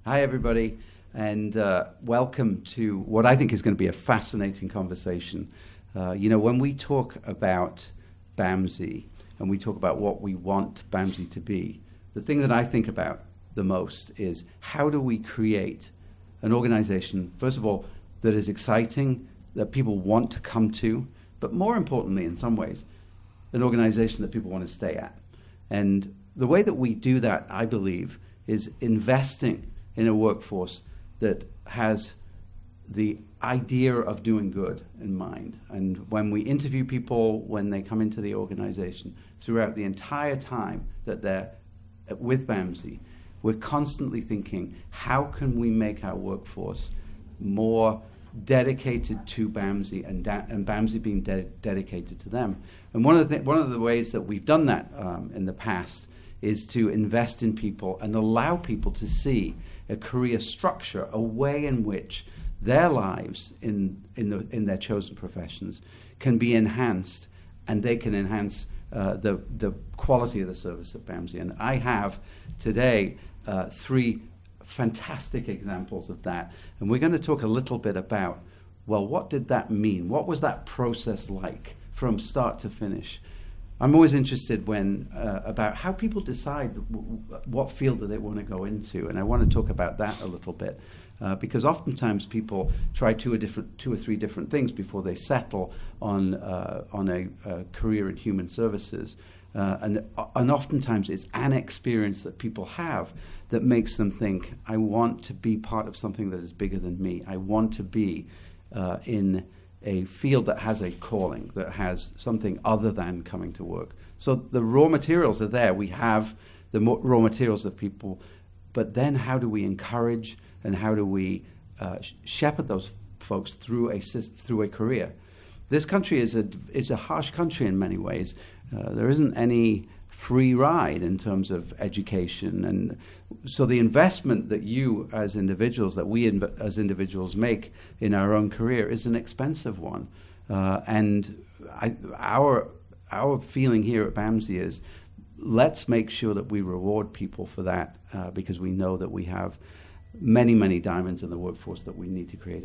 Hi, everybody, and welcome to what I think is going to be a fascinating conversation. When we talk about BAMSI and we talk about what we want BAMSI to be, the thing that I think about the most is how do we create an organization, first of all, that is exciting, that people want to come to, but more importantly, in some ways, an organization that people want to stay at. And the way that we do that, I believe, is investing in a workforce that has the idea of doing good in mind. And when we interview people, when they come into the organization, throughout the entire time that they're with BAMSI, we're constantly thinking, how can we make our workforce more dedicated to BAMSI and BAMSI being dedicated to them? And one of the ways that we've done that in the past is to invest in people and allow people to see a career structure, a way in which their lives in their chosen professions can be enhanced, and they can enhance the quality of the service at BAMSI. And I have today three fantastic examples of that. And we're going to talk a little bit about, well, what did that mean? What was that process like from start to finish? I'm always interested about how people decide what field that they want to go into, and I want to talk about that a little bit because oftentimes people try two or three different things before they settle on a career in human services, and oftentimes it's an experience that people have that makes them think, I want to be part of something that is bigger than me. I want to be in a field that has a calling, that has something other than coming to work. So the raw materials are there. We have the raw materials of people, but then how do we encourage and how do we shepherd those folks through a career? This country is a harsh country in many ways. There isn't any free ride in terms of education, and so the investment that you as individuals, that we as individuals make in our own career is an expensive one. And our feeling here at BAMSI is, let's make sure that we reward people for that because we know that we have many, many diamonds in the workforce that we need to create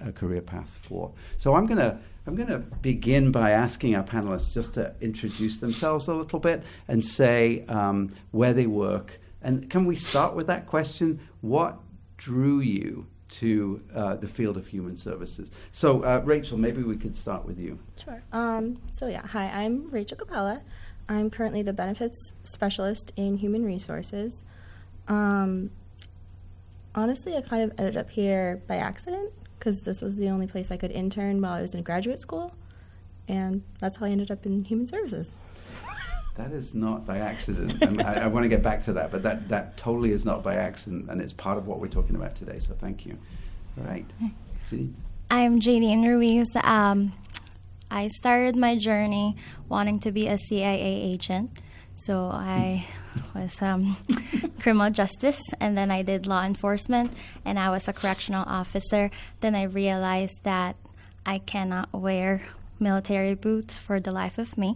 a career path for. So I'm gonna begin by asking our panelists just to introduce themselves a little bit and say where they work. And can we start with that question? What drew you to the field of human services? So Rachel, maybe we could start with you. Sure. Hi, I'm Rachel Capella. I'm currently the benefits specialist in human resources. Honestly, I kind of ended up here by accident because this was the only place I could intern while I was in graduate school, and that's how I ended up in human services. That is not by accident. And I want to get back to that, but that totally is not by accident, and it's part of what we're talking about today, so thank you. All right. Jeanine? I'm Jeanine Ruiz. I started my journey wanting to be a CIA agent. So I was criminal justice, and then I did law enforcement, and I was a correctional officer. Then I realized that I cannot wear military boots for the life of me.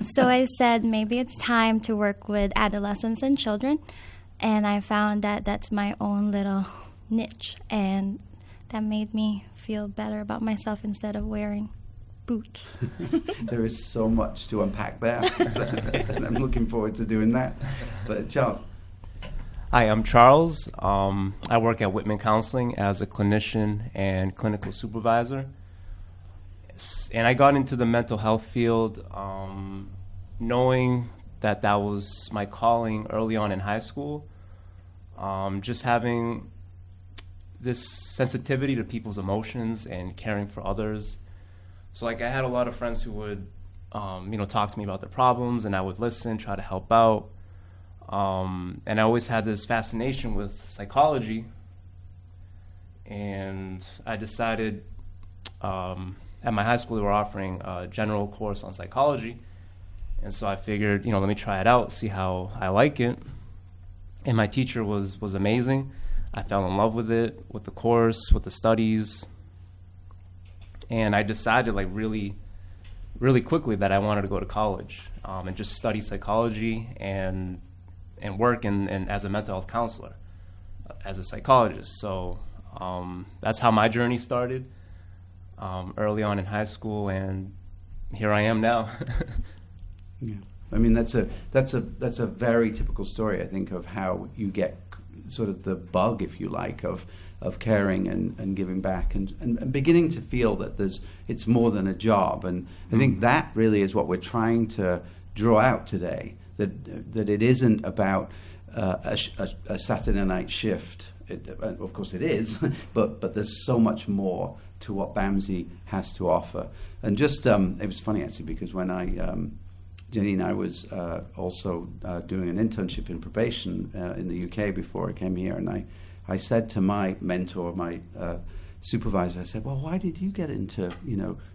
So I said maybe it's time to work with adolescents and children, and I found that that's my own little niche, and that made me feel better about myself instead of wearing boots. There is so much to unpack there, and I'm looking forward to doing that. But Charles. Hi, I'm Charles. I work at Whitman Counseling as a clinician and clinical supervisor. And I got into the mental health field knowing that was my calling early on in high school. Just having this sensitivity to people's emotions and caring for others. So I had a lot of friends who would, talk to me about their problems, and I would listen, try to help out. And I always had this fascination with psychology. And I decided at my high school they were offering a general course on psychology. And so I figured, let me try it out, see how I like it. And my teacher was amazing. I fell in love with it, with the course, with the studies. And I decided really, really quickly that I wanted to go to college and just study psychology and work and as a mental health counselor. as a psychologist. So that's how my journey started early on in high school, and here I am now. Yeah, I mean that's a very typical story, I think, of how you get sort of the bug, if you like, of caring and giving back and beginning to feel that it's more than a job. And I think that really is what we're trying to draw out today, that it isn't about a Saturday night shift. Of course it is, but there's so much more to what BAMSI has to offer. And just it was funny actually, because when Jenny and I was also doing an internship in probation in the UK before I came here, and I said to my mentor, my supervisor, I said, well, why did you get into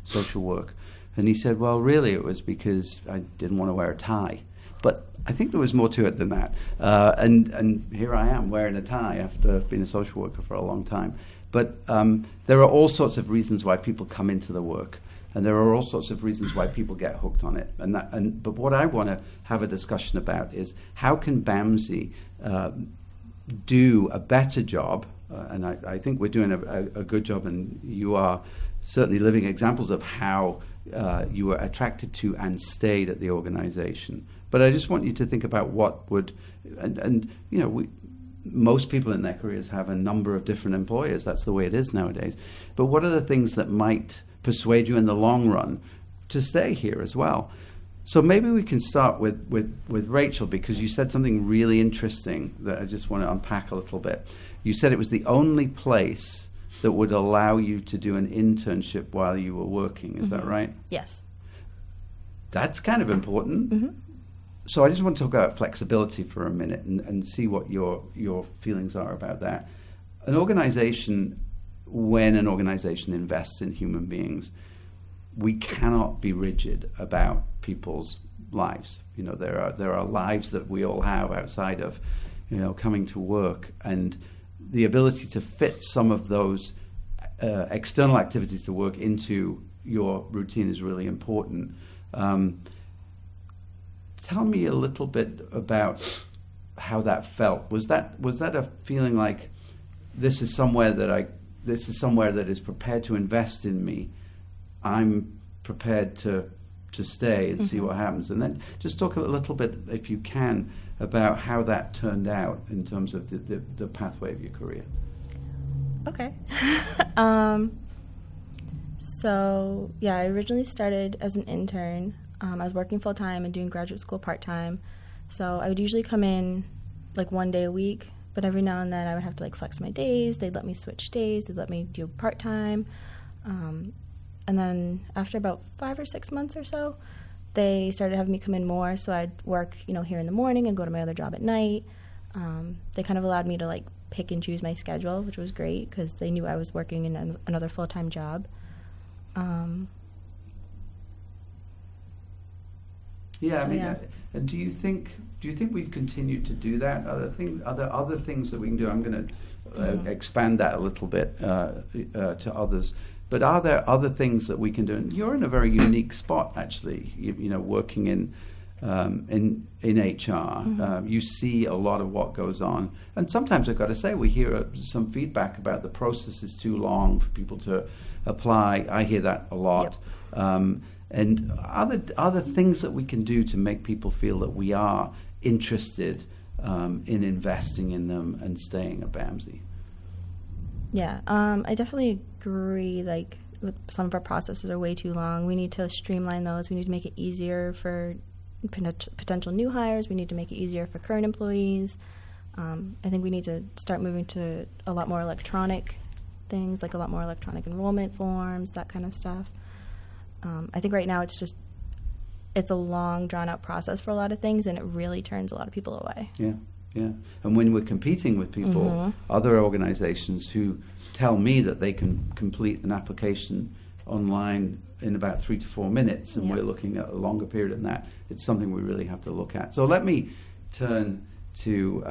social work? And he said, well, really it was because I didn't want to wear a tie. But I think there was more to it than that. And here I am wearing a tie after being a social worker for a long time. But there are all sorts of reasons why people come into the work. And there are all sorts of reasons why people get hooked on it. But what I want to have a discussion about is how can BAMSI do a better job, and I think we're doing a good job, and you are certainly living examples of how you were attracted to and stayed at the organization. But I just want you to think about what would, most people in their careers have a number of different employers. That's the way it is nowadays. But what are the things that might persuade you in the long run to stay here as well? So maybe we can start with Rachel, because you said something really interesting that I just want to unpack a little bit. You said it was the only place that would allow you to do an internship while you were working. Is that right? Yes. That's kind of important. Mm-hmm. So I just want to talk about flexibility for a minute and see what your feelings are about that. When an organization invests in human beings, we cannot be rigid about people's lives. There are lives that we all have outside of, coming to work, and the ability to fit some of those external activities to work into your routine is really important. Tell me a little bit about how that felt. Was that a feeling like this is somewhere that is prepared to invest in me? I'm prepared to stay and see what happens. And then just talk a little bit, if you can, about how that turned out in terms of the pathway of your career. Okay. So, yeah, I originally started as an intern. I was working full-time and doing graduate school part-time. So I would usually come in like 1 day a week, but every now and then I would have to flex my days. They'd let me switch days. They'd let me do part-time. And then after about 5 or 6 months or so, they started having me come in more. So I'd work, here in the morning and go to my other job at night. They kind of allowed me to pick and choose my schedule, which was great because they knew I was working in another full-time job. And do you think we've continued to do that? Are there other things that we can do? I'm going to expand that a little bit to others. But are there other things that we can do? And you're in a very unique spot, actually. Working in HR, you see a lot of what goes on. And sometimes I've got to say, we hear some feedback about the process is too long for people to apply. I hear that a lot. Yep. And other things that we can do to make people feel that we are interested in investing in them and staying at BAMSI. Yeah, I definitely agree. Some of our processes are way too long. We need to streamline those. We need to make it easier for potential new hires. We need to make it easier for current employees. I think we need to start moving to a lot more electronic things, like a lot more electronic enrollment forms, that kind of stuff. I think right now it's a long, drawn-out process for a lot of things, and it really turns a lot of people away. Yeah. And when we're competing with people, other organizations who tell me that they can complete an application online in about 3 to 4 minutes, and we're looking at a longer period than that, it's something we really have to look at. So let me turn to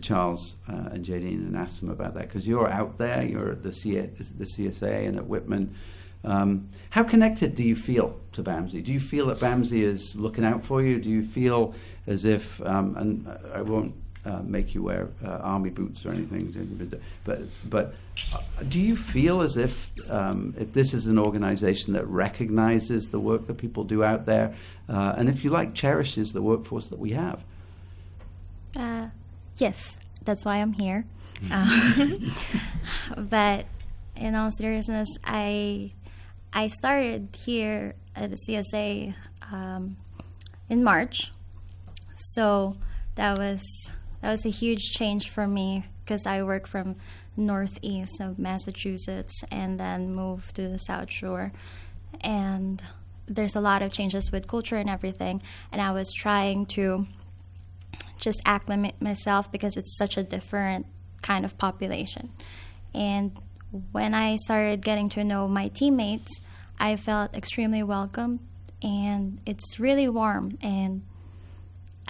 Charles and Jadine and ask them about that, because you're out there, you're at the CSA and at Whitman. How connected do you feel to BAMSI? Do you feel that BAMSI is looking out for you? Do you feel as if, and I won't make you wear army boots or anything. But do you feel as if this is an organization that recognizes the work that people do out there, and if you like, cherishes the workforce that we have? Yes, that's why I'm here. But in all seriousness, I started here at the CSA in March, so that was a huge change for me because I work from northeast of Massachusetts and then moved to the South Shore, and there's a lot of changes with culture and everything, and I was trying to just acclimate myself because it's such a different kind of population. And when I started getting to know my teammates, I felt extremely welcomed, and it's really warm, and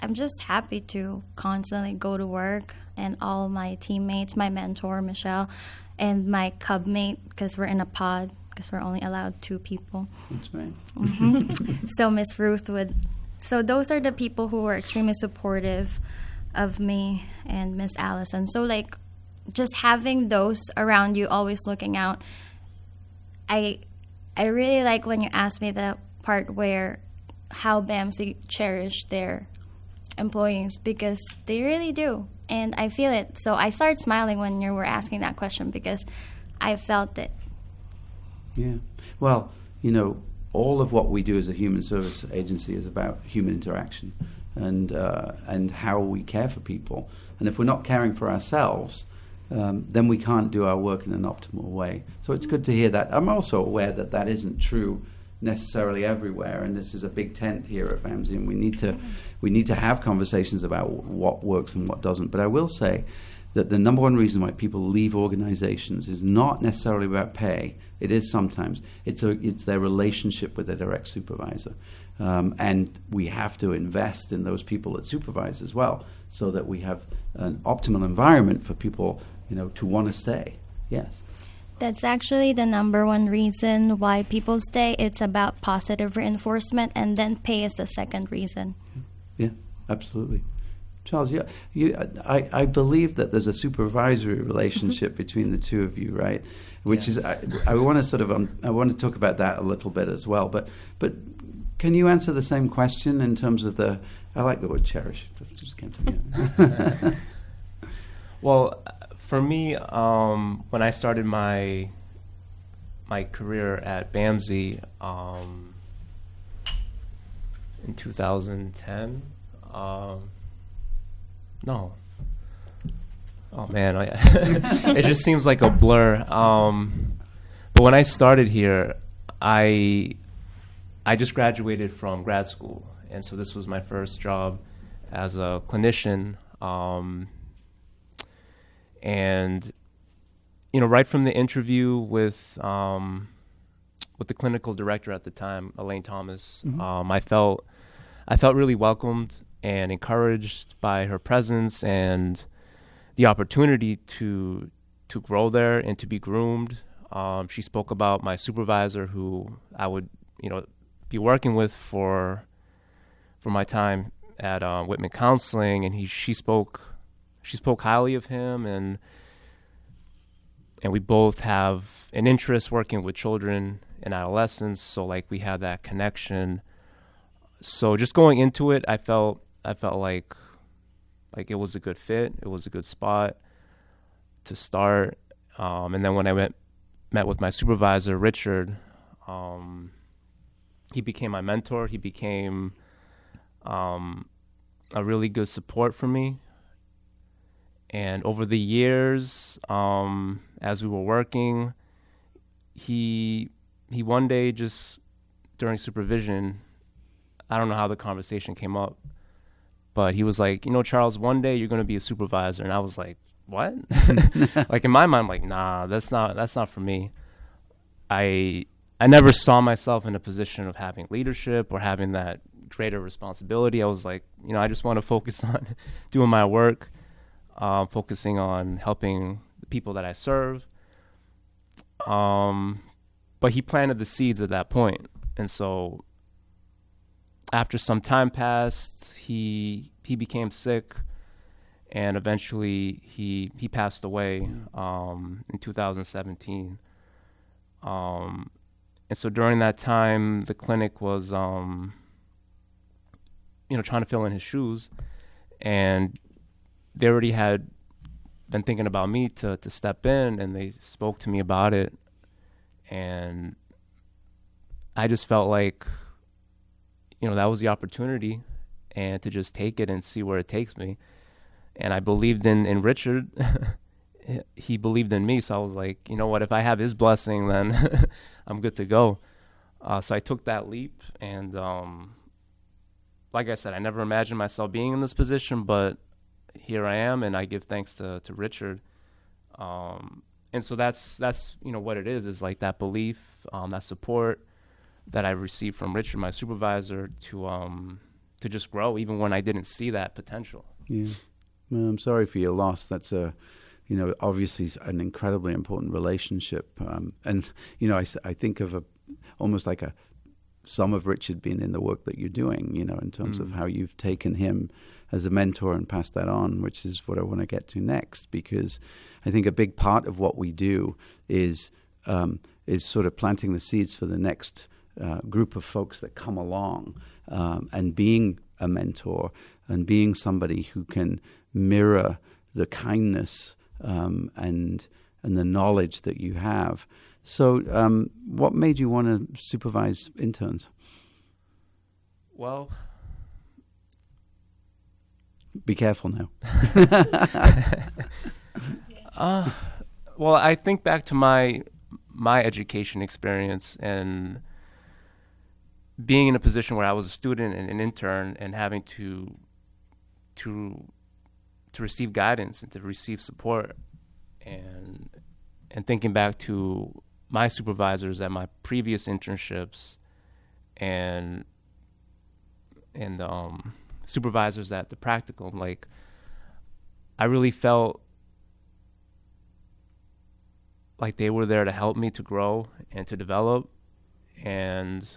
I'm just happy to constantly go to work, and all my teammates, my mentor, Michelle, and my cub mate, because we're in a pod, because we're only allowed 2 people. That's right. Mm-hmm. So Miss Ruth so those are the people who were extremely supportive of me, and Miss Allison. So like, just having those around you, always looking out. I really like when you asked me the part where how BAMC cherish their employees, because they really do, and I feel it. So I started smiling when you were asking that question because I felt it. Yeah. Well, all of what we do as a human service agency is about human interaction and how we care for people. And if we're not caring for ourselves, then we can't do our work in an optimal way. So it's good to hear that. I'm also aware that that isn't true necessarily everywhere, and this is a big tent here at BAMSI, and we need to have conversations about what works and what doesn't. But I will say that the number one reason why people leave organizations is not necessarily about pay. It is sometimes. It's their relationship with their direct supervisor. And we have to invest in those people that supervise as well, so that we have an optimal environment for people, to want to stay. Yes. That's actually the number one reason why people stay. It's about positive reinforcement, and then pay is the second reason. Yeah, absolutely. Charles, I believe that there's a supervisory relationship between the two of you, right? Which is, I want to I want to talk about that a little bit as well. But can you answer the same question in terms of I like the word cherish. It just came to me. Well, for me, when I started my career at BAMSI in 2010, no. Oh man, it just seems like a blur. But when I started here, I just graduated from grad school, and so this was my first job as a clinician. And right from the interview with the clinical director at the time, Elaine Thomas, mm-hmm. I felt really welcomed and encouraged by her presence and the opportunity to grow there and to be groomed. She spoke about my supervisor, who I would be working with for my time at Whitman Counseling, and she spoke highly of him, and we both have an interest working with children and adolescents, so like we had that connection. So just going into it, I felt like it was a good fit. It was a good spot to start. And then when I met with my supervisor, Richard, he became my mentor. He became a really good support for me. And over the years, as we were working, he one day, just during supervision, I don't know how the conversation came up, but he was like, Charles, one day you're going to be a supervisor. And I was like, what? Like in my mind, I'm like, nah, that's not for me. I never saw myself in a position of having leadership or having that greater responsibility. I was like, I just want to focus on doing my work, focusing on helping the people that I serve. But he planted the seeds at that point. And so after some time passed, he became sick, and eventually he passed away in 2017. And so during that time, the clinic was, trying to fill in his shoes, and they already had been thinking about me to step in, and they spoke to me about it, and I just felt like, that was the opportunity, and to just take it and see where it takes me. And I believed in Richard. He believed in me, so I was like, you know what, if I have his blessing, then I'm good to go. So I took that leap, and like I said, I never imagined myself being in this position, but here I am, and I give thanks to Richard. And so that's what it is like that belief, that support that I received from Richard, my supervisor, to just grow, even when I didn't see that potential. Yeah. Well, I'm sorry for your loss. That's obviously an incredibly important relationship. And I think of almost like some of Richard being in the work that you're doing, in terms of how you've taken him as a mentor and passed that on, which is what I want to get to next, because I think a big part of what we do is sort of planting the seeds for the next group of folks that come along, and being a mentor and being somebody who can mirror the kindness and the knowledge that you have. So what made you want to supervise interns? Well, be careful now. Well, I think back to my education experience and being in a position where I was a student and an intern and having to receive guidance and to receive support, and thinking back to my supervisors at my previous internships and supervisors at the practicum, like I really felt like they were there to help me to grow and to develop, and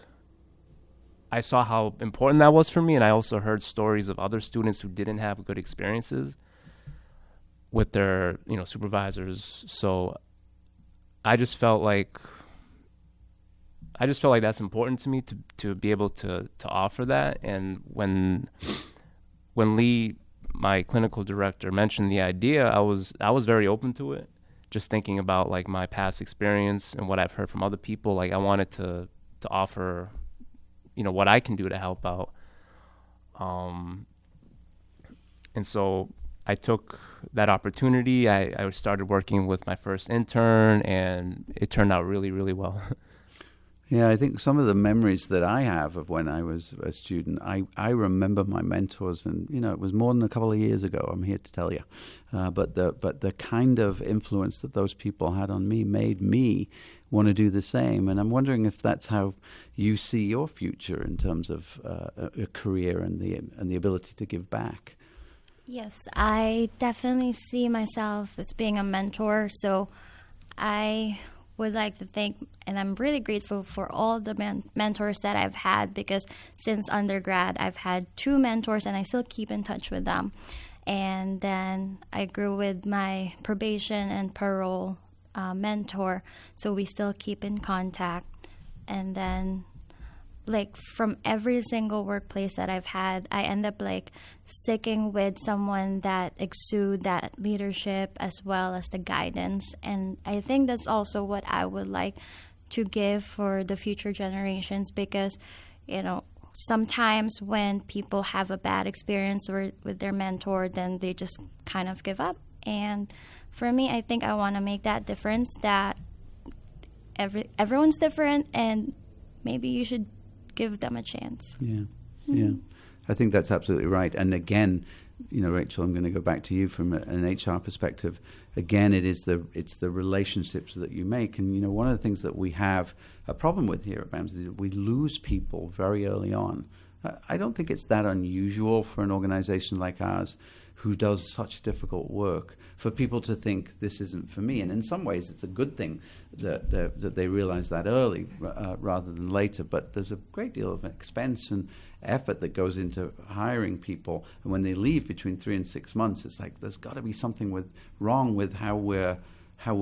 I saw how important that was for me. And I also heard stories of other students who didn't have good experiences with their supervisors. So I just felt like that's important to me to be able to offer that. And when Lee, my clinical director, mentioned the idea, I was very open to it. Just thinking about like my past experience and what I've heard from other people, like I wanted to offer, what I can do to help out. And so I took that opportunity. I started working with my first intern, and it turned out really, really well. Yeah, I think some of the memories that I have of when I was a student, I remember my mentors, and it was more than a couple of years ago, I'm here to tell you. But the kind of influence that those people had on me made me want to do the same. And I'm wondering if that's how you see your future in terms of a career and the ability to give back. Yes, I definitely see myself as being a mentor. So I would like to thank, and I'm really grateful for all the mentors that I've had, because since undergrad, I've had 2 mentors and I still keep in touch with them. And then I grew with my probation and parole mentor, so we still keep in contact. And then like from every single workplace that I've had, I end up like sticking with someone that exude that leadership as well as the guidance. And I think that's also what I would like to give for the future generations, because, sometimes when people have a bad experience with their mentor, then they just kind of give up. And for me, I think I want to make that difference, that everyone's different and maybe you should give them a chance. Yeah, yeah. I think that's absolutely right. And again, Rachel, I'm going to go back to you from an HR perspective. Again, it's the relationships that you make. And, one of the things that we have a problem with here at BAMS is that we lose people very early on I don't think it's that unusual for an organization like ours who does such difficult work for people to think this isn't for me. And in some ways, it's a good thing that they realize that early rather than later. But there's a great deal of expense and effort that goes into hiring people. And when they leave between 3 and 6 months, it's like there's got to be something wrong with how we're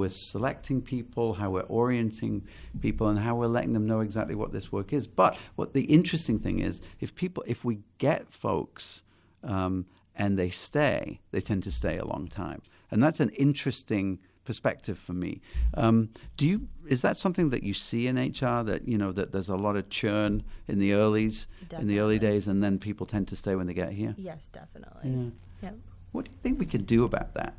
selecting people, how we're orienting people, and how we're letting them know exactly what this work is. But what the interesting thing is, if we get folks and they tend to stay a long time, and that's an interesting perspective for me. Is that something that you see in HR, that there's a lot of churn in the early days, and then people tend to stay when they get here? Yes, definitely. Yeah. Yep. What do you think we could do about that?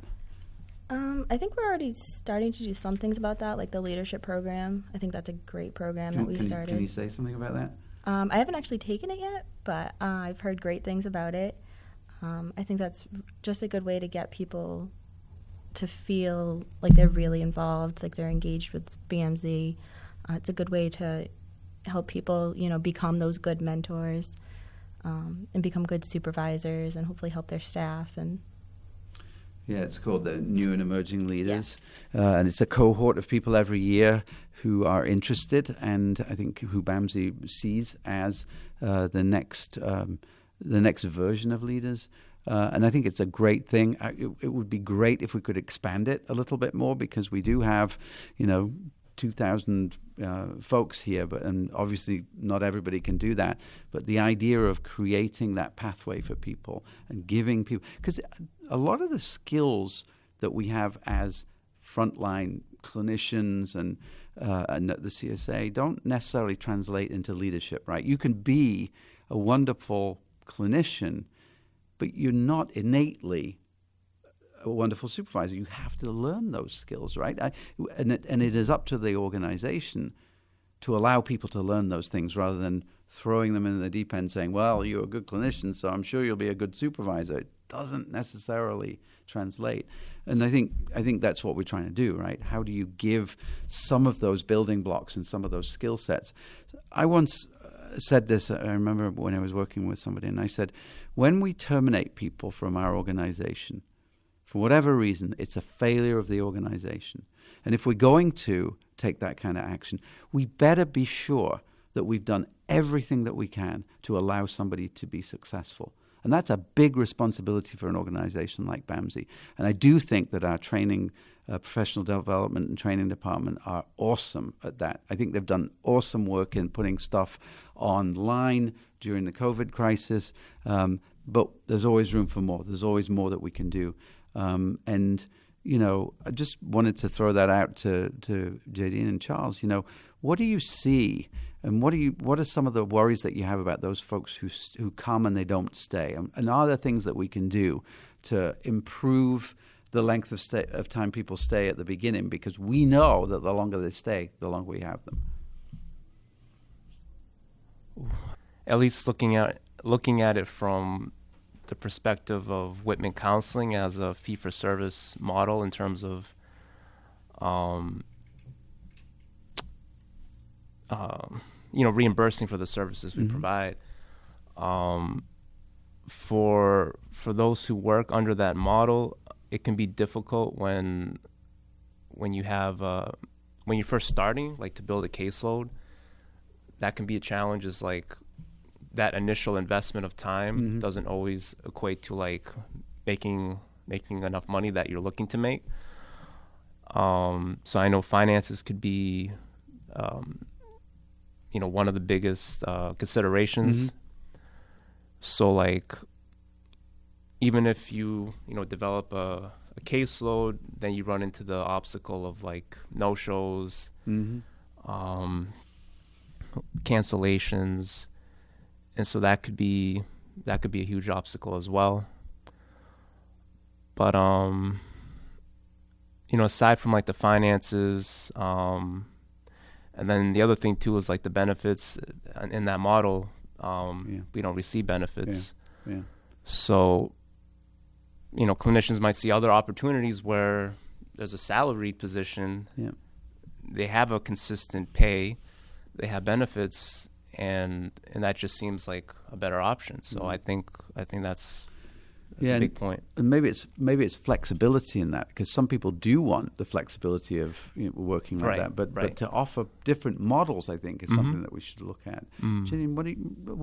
I think we're already starting to do some things about that, like the leadership program. I think that's a great program that we started. Can you say something about that? I haven't actually taken it yet, but I've heard great things about it. I think that's just a good way to get people to feel like they're really involved, like they're engaged with BMZ. It's a good way to help people, become those good mentors and become good supervisors and hopefully help their staff. And yeah, it's called the New and Emerging Leaders. Yes. And it's a cohort of people every year who are interested, and I think who BAMSI sees as the next version of leaders. And I think it's a great thing. It would be great if we could expand it a little bit more, because we do have, 2,000 folks here, and obviously not everybody can do that. But the idea of creating that pathway for people and giving people, because a lot of the skills that we have as frontline clinicians and at the CSA don't necessarily translate into leadership, right? You can be a wonderful clinician, but you're not innately a wonderful supervisor. You have to learn those skills, right? And it is up to the organization to allow people to learn those things rather than throwing them in the deep end saying, well, you're a good clinician, so I'm sure you'll be a good supervisor. It doesn't necessarily translate. And I think that's what we're trying to do, right? How do you give some of those building blocks and some of those skill sets? I once said this, I remember when I was working with somebody, and I said, when we terminate people from our organization, for whatever reason, it's a failure of the organization. And if we're going to take that kind of action, we better be sure that we've done everything that we can to allow somebody to be successful. And that's a big responsibility for an organization like BAMSI. And I do think that our training, professional development and training department are awesome at that. I think they've done awesome work in putting stuff online during the COVID crisis. But there's always room for more. There's always more that we can do. I just wanted to throw that out to Jadine and Charles. What do you see, and what are some of the worries that you have about those folks who come and they don't stay? And are there things that we can do to improve the length of time people stay at the beginning? Because we know that the longer they stay, the longer we have them. At least looking at it from the perspective of Whitman Counseling as a fee-for-service model in terms of reimbursing for the services we provide. For those who work under that model, it can be difficult when you have when you're first starting, like to build a caseload. That can be a challenge. Is like that initial investment of time doesn't always equate to like making enough money that you're looking to make. So I know finances could be, one of the biggest considerations. So like, even if you develop a caseload, then you run into the obstacle of like no-shows, cancellations. And so that could be a huge obstacle as well. But aside from like the finances, and then the other thing too is like the benefits in that model. We don't receive benefits. Yeah. So, clinicians might see other opportunities where there's a salaried position. Yeah. They have a consistent pay, they have benefits, and that just seems like a better option. So I think that's a big point. And maybe it's flexibility in that, because some people do want the flexibility of working like that. But to offer different models, I think, is something that we should look at. Gillian, what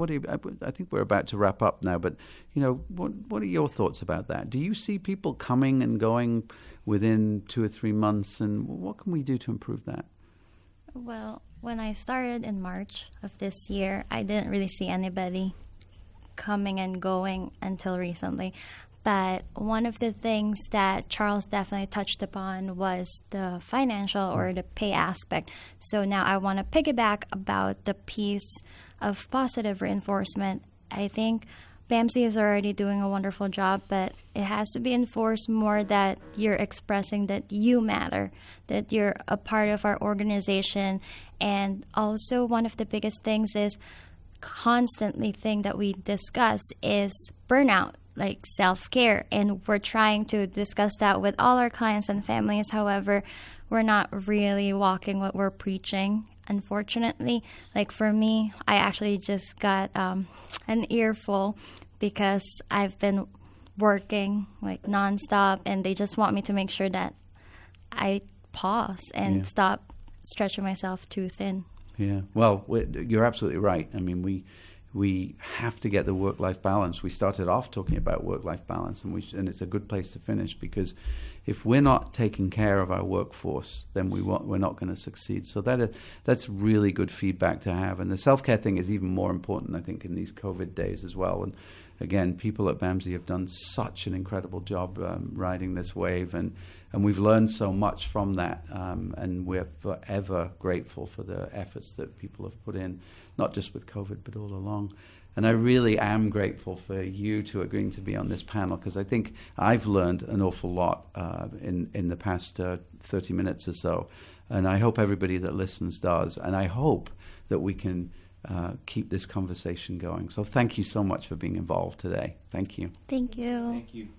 do you? I think we're about to wrap up now. But what are your thoughts about that? Do you see people coming and going within 2 or 3 months, and what can we do to improve that? Well, when I started in March of this year, I didn't really see anybody coming and going until recently. But one of the things that Charles definitely touched upon was the financial or the pay aspect. So now I want to piggyback about the piece of positive reinforcement. I think BAMC is already doing a wonderful job, but it has to be enforced more, that you're expressing that you matter, that you're a part of our organization. And also one of the biggest things is constantly thing that we discuss is burnout, like self-care. And we're trying to discuss that with all our clients and families. However, we're not really walking what we're preaching, unfortunately. Like for me, I actually just got an earful because I've been working like nonstop, and they just want me to make sure that I pause and stop stretching myself too thin. Yeah, well, you're absolutely right. I mean, we have to get the work-life balance. We started off talking about work-life balance, and it's a good place to finish, because if we're not taking care of our workforce, then we're not going to succeed. So that's really good feedback to have. And the self-care thing is even more important, I think, in these COVID days as well. And again, people at BAMSI have done such an incredible job riding this wave, and we've learned so much from that, and we're forever grateful for the efforts that people have put in, not just with COVID, but all along. And I really am grateful for you two agreeing to be on this panel, because I think I've learned an awful lot in the past 30 minutes or so, and I hope everybody that listens does, and I hope that we can keep this conversation going. So thank you so much for being involved today. Thank you. Thank you. Thank you.